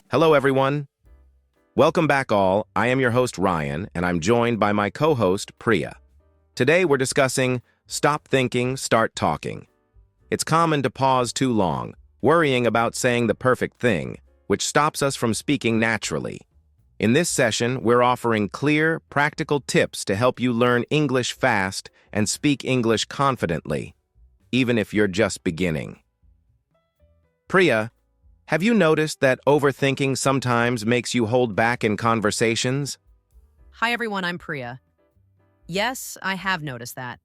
Hello, everyone. Welcome back, all. I am your host, Ryan, and I'm joined by my co-host, Priya. Today, we're discussing Stop Thinking, Start Talking. It's common to pause too long, worrying about saying the perfect thing, which stops us from speaking naturally. In this session, we're offering clear, practical tips to help you learn English fast and speak English confidently, even if you're just beginning. Priya, have you noticed that overthinking sometimes makes you hold back in conversations? Hi everyone, I'm Priya. Yes, I have noticed that.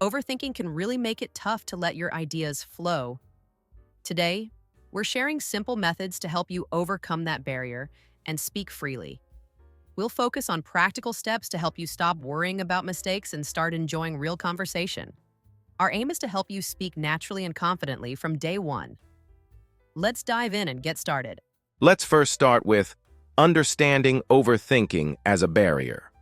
Overthinking can really make it tough to let your ideas flow. Today, we're sharing simple methods to help you overcome that barrier and speak freely. We'll focus on practical steps to help you stop worrying about mistakes and start enjoying real conversation. Our aim is to help you speak naturally and confidently from day one. Let's dive in and get started. Let's first start with understanding overthinking as a barrier.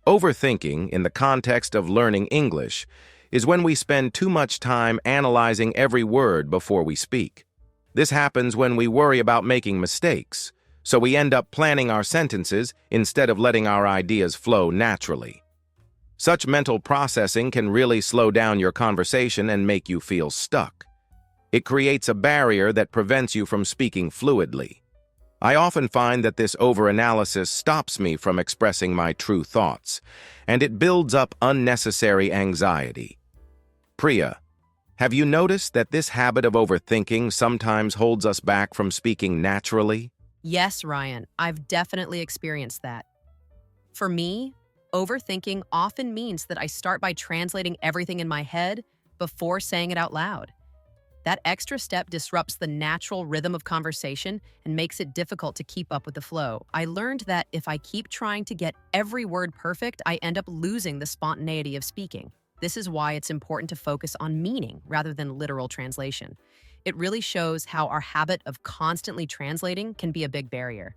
Overthinking, in the context of learning English, is when we spend too much time analyzing every word before we speak. This happens when we worry about making mistakes, so we end up planning our sentences instead of letting our ideas flow naturally. Such mental processing can really slow down your conversation and make you feel stuck. It creates a barrier that prevents you from speaking fluidly. I often find that this overanalysis stops me from expressing my true thoughts, and it builds up unnecessary anxiety. Priya, have you noticed that this habit of overthinking sometimes holds us back from speaking naturally? Yes, Ryan, I've definitely experienced that. For me, overthinking often means that I start by translating everything in my head before saying it out loud. That extra step disrupts the natural rhythm of conversation and makes it difficult to keep up with the flow. I learned that if I keep trying to get every word perfect, I end up losing the spontaneity of speaking. This is why it's important to focus on meaning rather than literal translation. It really shows how our habit of constantly translating can be a big barrier.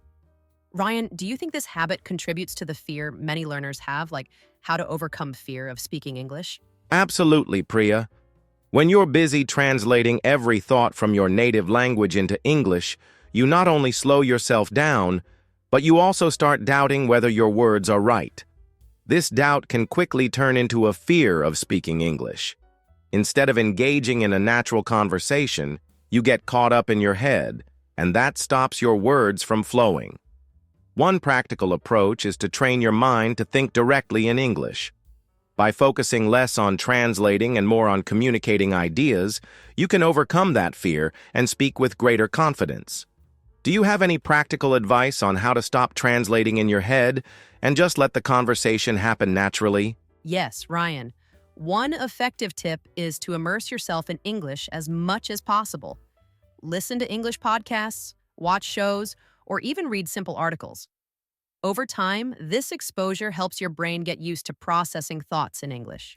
Ryan, do you think this habit contributes to the fear many learners have, like how to overcome fear of speaking English? Absolutely, Priya. When you're busy translating every thought from your native language into English, you not only slow yourself down, but you also start doubting whether your words are right. This doubt can quickly turn into a fear of speaking English. Instead of engaging in a natural conversation, you get caught up in your head, and that stops your words from flowing. One practical approach is to train your mind to think directly in English. By focusing less on translating and more on communicating ideas, you can overcome that fear and speak with greater confidence. Do you have any practical advice on how to stop translating in your head and just let the conversation happen naturally? Yes, Ryan. One effective tip is to immerse yourself in English as much as possible. Listen to English podcasts, watch shows, or even read simple articles. Over time, this exposure helps your brain get used to processing thoughts in English.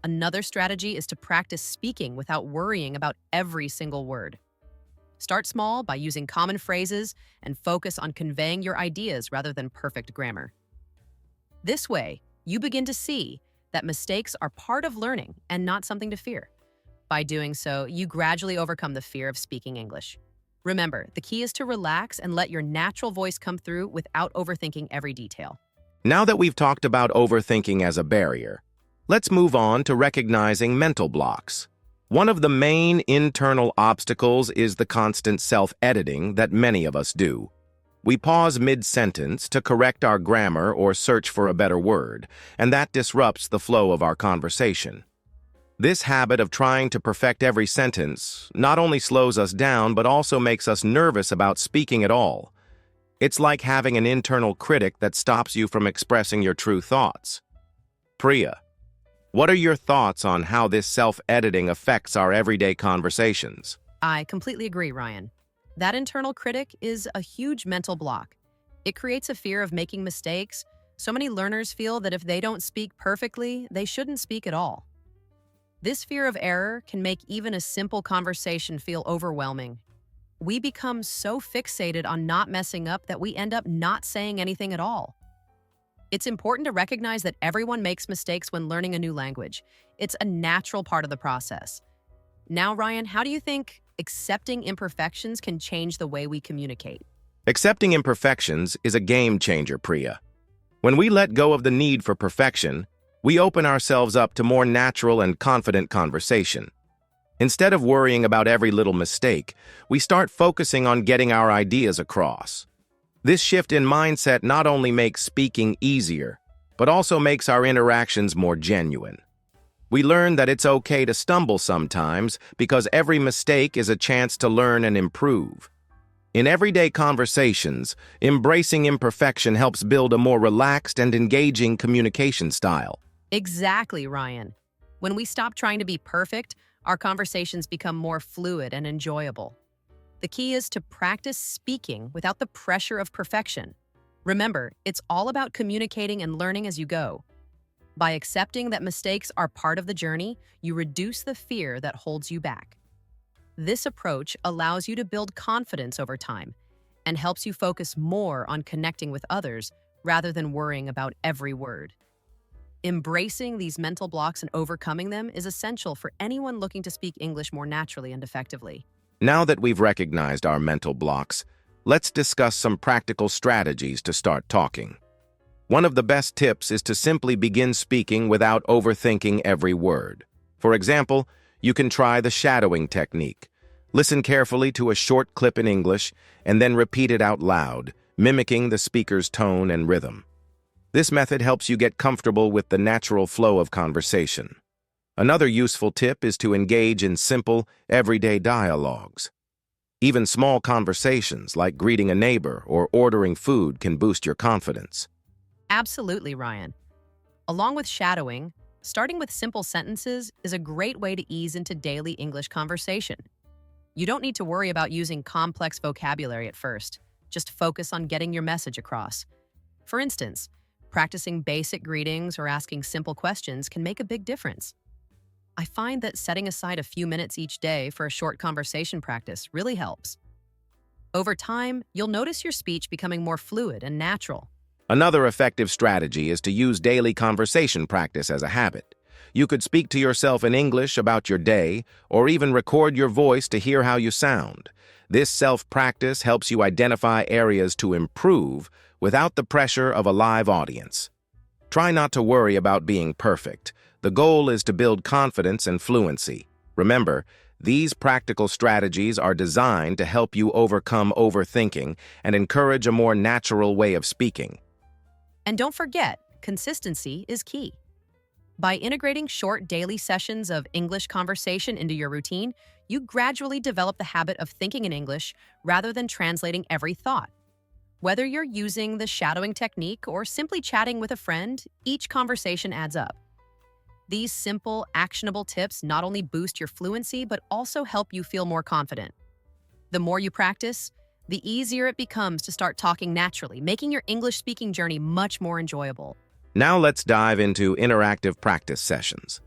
Another strategy is to practice speaking without worrying about every single word. Start small by using common phrases and focus on conveying your ideas rather than perfect grammar. This way, you begin to see that mistakes are part of learning and not something to fear. By doing so, you gradually overcome the fear of speaking English. Remember, the key is to relax and let your natural voice come through without overthinking every detail. Now that we've talked about overthinking as a barrier, let's move on to recognizing mental blocks. One of the main internal obstacles is the constant self-editing that many of us do. We pause mid-sentence to correct our grammar or search for a better word, and that disrupts the flow of our conversation. This habit of trying to perfect every sentence not only slows us down but also makes us nervous about speaking at all. It's like having an internal critic that stops you from expressing your true thoughts. Priya, what are your thoughts on how this self-editing affects our everyday conversations? I completely agree, Ryan. That internal critic is a huge mental block. It creates a fear of making mistakes. So many learners feel that if they don't speak perfectly, they shouldn't speak at all. This fear of error can make even a simple conversation feel overwhelming. We become so fixated on not messing up that we end up not saying anything at all. It's important to recognize that everyone makes mistakes when learning a new language. It's a natural part of the process. Now, Ryan, how do you think Accepting imperfections can change the way we communicate. Accepting imperfections is a game changer, Priya. When we let go of the need for perfection, we open ourselves up to more natural and confident conversation. Instead of worrying about every little mistake, we start focusing on getting our ideas across. This shift in mindset not only makes speaking easier, but also makes our interactions more genuine. We learn that it's okay to stumble sometimes because every mistake is a chance to learn and improve. In everyday conversations, embracing imperfection helps build a more relaxed and engaging communication style. Exactly, Ryan. When we stop trying to be perfect, our conversations become more fluid and enjoyable. The key is to practice speaking without the pressure of perfection. Remember, it's all about communicating and learning as you go. By accepting that mistakes are part of the journey, you reduce the fear that holds you back. This approach allows you to build confidence over time and helps you focus more on connecting with others rather than worrying about every word. Embracing these mental blocks and overcoming them is essential for anyone looking to speak English more naturally and effectively. Now that we've recognized our mental blocks, let's discuss some practical strategies to start talking. One of the best tips is to simply begin speaking without overthinking every word. For example, you can try the shadowing technique. Listen carefully to a short clip in English and then repeat it out loud, mimicking the speaker's tone and rhythm. This method helps you get comfortable with the natural flow of conversation. Another useful tip is to engage in simple, everyday dialogues. Even small conversations like greeting a neighbor or ordering food can boost your confidence. Absolutely, Ryan. Along with shadowing, starting with simple sentences is a great way to ease into daily English conversation. You don't need to worry about using complex vocabulary at first. Just focus on getting your message across. For instance, practicing basic greetings or asking simple questions can make a big difference. I find that setting aside a few minutes each day for a short conversation practice really helps. Over time, you'll notice your speech becoming more fluid and natural. Another effective strategy is to use daily conversation practice as a habit. You could speak to yourself in English about your day, or even record your voice to hear how you sound. This self-practice helps you identify areas to improve without the pressure of a live audience. Try not to worry about being perfect. The goal is to build confidence and fluency. Remember, these practical strategies are designed to help you overcome overthinking and encourage a more natural way of speaking. And don't forget, consistency is key. By integrating short daily sessions of English conversation into your routine, you gradually develop the habit of thinking in English rather than translating every thought. Whether you're using the shadowing technique or simply chatting with a friend, each conversation adds up. These simple, actionable tips not only boost your fluency, but also help you feel more confident. The more you practice, the easier it becomes to start talking naturally, making your English speaking journey much more enjoyable. Now let's dive into interactive practice sessions.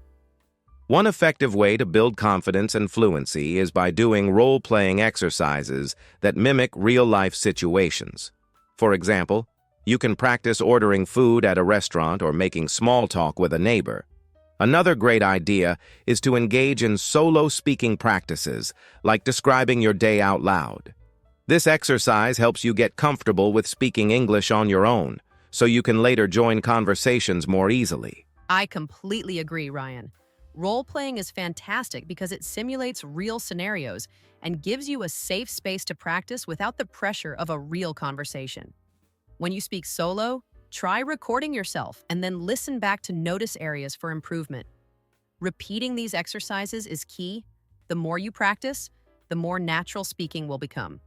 One effective way to build confidence and fluency is by doing role-playing exercises that mimic real-life situations. For example, you can practice ordering food at a restaurant or making small talk with a neighbor. Another great idea is to engage in solo speaking practices, like describing your day out loud. This exercise helps you get comfortable with speaking English on your own, so you can later join conversations more easily. I completely agree, Ryan. Role-playing is fantastic because it simulates real scenarios and gives you a safe space to practice without the pressure of a real conversation. When you speak solo, try recording yourself and then listen back to notice areas for improvement. Repeating these exercises is key. The more you practice, the more natural speaking will become.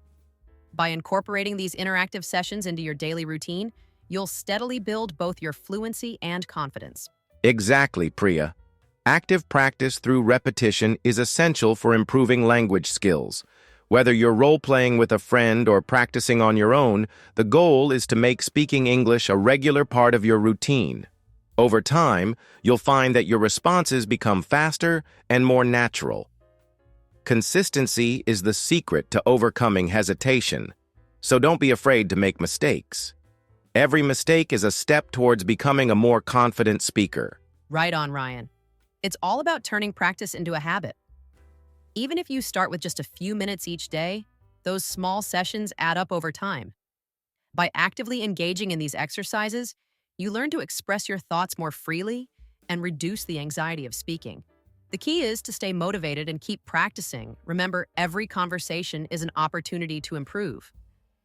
By incorporating these interactive sessions into your daily routine, you'll steadily build both your fluency and confidence. Exactly, Priya. Active practice through repetition is essential for improving language skills. Whether you're role-playing with a friend or practicing on your own, the goal is to make speaking English a regular part of your routine. Over time, you'll find that your responses become faster and more natural. Consistency is the secret to overcoming hesitation, so don't be afraid to make mistakes. Every mistake is a step towards becoming a more confident speaker. Right on, Ryan. It's all about turning practice into a habit. Even if you start with just a few minutes each day, those small sessions add up over time. By actively engaging in these exercises, you learn to express your thoughts more freely and reduce the anxiety of speaking. The key is to stay motivated and keep practicing. Remember, every conversation is an opportunity to improve.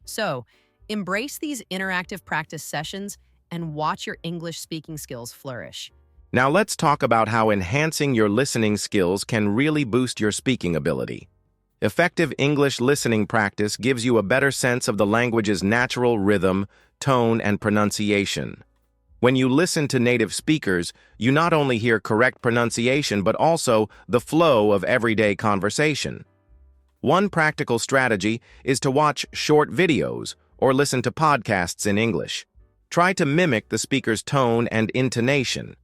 So, embrace these interactive practice sessions and watch your English speaking skills flourish. Now let's talk about how enhancing your listening skills can really boost your speaking ability. Effective English listening practice gives you a better sense of the language's natural rhythm, tone, and pronunciation. When you listen to native speakers, you not only hear correct pronunciation but also the flow of everyday conversation. One practical strategy is to watch short videos or listen to podcasts in English. Try to mimic the speaker's tone and intonation.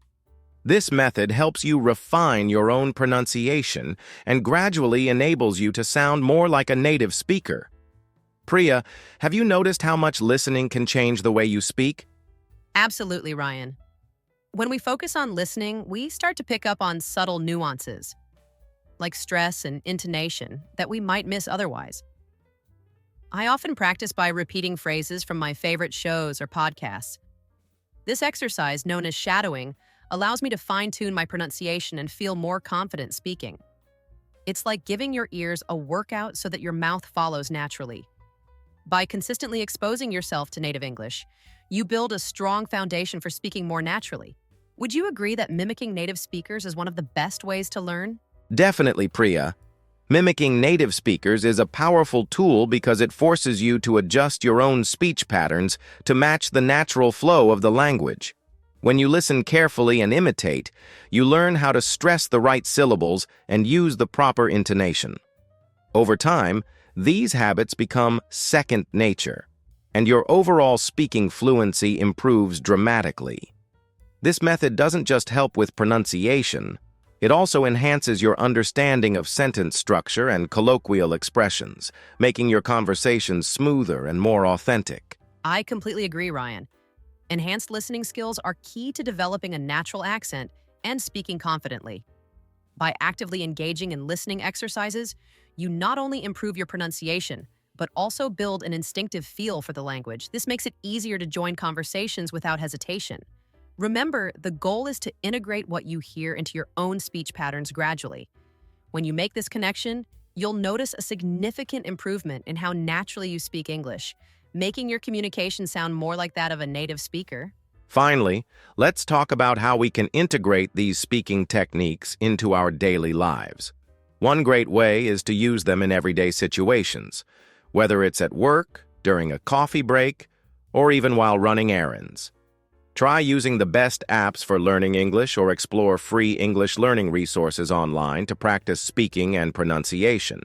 This method helps you refine your own pronunciation and gradually enables you to sound more like a native speaker. Priya, have you noticed how much listening can change the way you speak? Absolutely, Ryan. When we focus on listening, we start to pick up on subtle nuances, like stress and intonation, that we might miss otherwise. I often practice by repeating phrases from my favorite shows or podcasts. This exercise, known as shadowing, allows me to fine-tune my pronunciation and feel more confident speaking. It's like giving your ears a workout so that your mouth follows naturally. By consistently exposing yourself to native English, you build a strong foundation for speaking more naturally. Would you agree that mimicking native speakers is one of the best ways to learn? Definitely, Priya. Mimicking native speakers is a powerful tool because it forces you to adjust your own speech patterns to match the natural flow of the language. When you listen carefully and imitate, you learn how to stress the right syllables and use the proper intonation. Over time, these habits become second nature, and your overall speaking fluency improves dramatically. This method doesn't just help with pronunciation, it also enhances your understanding of sentence structure and colloquial expressions, making your conversations smoother and more authentic. I completely agree, Ryan. Enhanced listening skills are key to developing a natural accent and speaking confidently. By actively engaging in listening exercises, you not only improve your pronunciation, but also build an instinctive feel for the language. This makes it easier to join conversations without hesitation. Remember, the goal is to integrate what you hear into your own speech patterns gradually. When you make this connection, you'll notice a significant improvement in how naturally you speak English, making your communication sound more like that of a native speaker. Finally, let's talk about how we can integrate these speaking techniques into our daily lives. One great way is to use them in everyday situations, whether it's at work, during a coffee break, or even while running errands. Try using the best apps for learning English or explore free English learning resources online to practice speaking and pronunciation.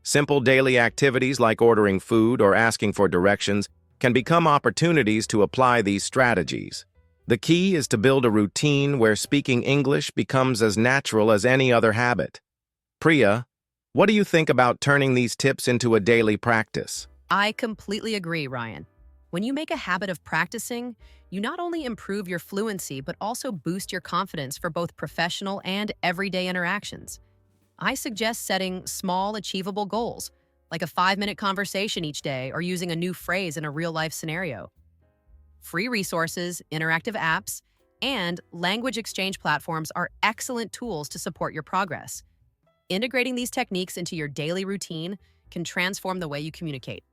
Simple daily activities like ordering food or asking for directions can become opportunities to apply these strategies. The key is to build a routine where speaking English becomes as natural as any other habit. Priya, what do you think about turning these tips into a daily practice? I completely agree, Ryan. When you make a habit of practicing, you not only improve your fluency, but also boost your confidence for both professional and everyday interactions. I suggest setting small, achievable goals, like a 5-minute conversation each day or using a new phrase in a real-life scenario. Free resources, interactive apps, and language exchange platforms are excellent tools to support your progress. Integrating these techniques into your daily routine can transform the way you communicate.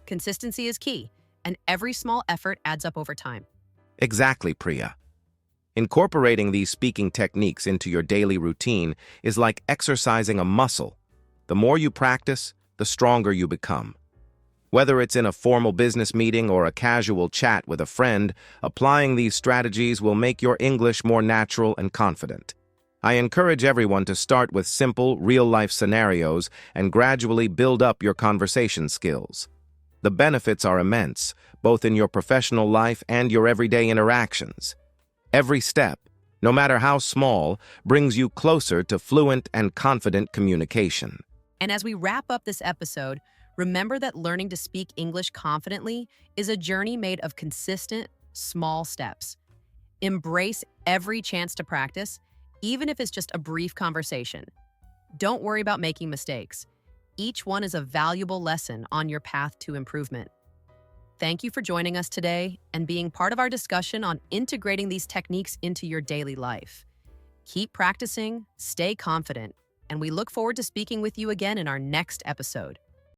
Consistency is key, and every small effort adds up over time. Exactly, Priya. Incorporating these speaking techniques into your daily routine is like exercising a muscle. The more you practice, the stronger you become. Whether it's in a formal business meeting or a casual chat with a friend, applying these strategies will make your English more natural and confident. I encourage everyone to start with simple, real-life scenarios and gradually build up your conversation skills. The benefits are immense, both in your professional life and your everyday interactions. Every step, no matter how small, brings you closer to fluent and confident communication. And as we wrap up this episode, remember that learning to speak English confidently is a journey made of consistent, small steps. Embrace every chance to practice, even if it's just a brief conversation. Don't worry about making mistakes. Each one is a valuable lesson on your path to improvement. Thank you for joining us today and being part of our discussion on integrating these techniques into your daily life. Keep practicing, stay confident, and we look forward to speaking with you again in our next episode.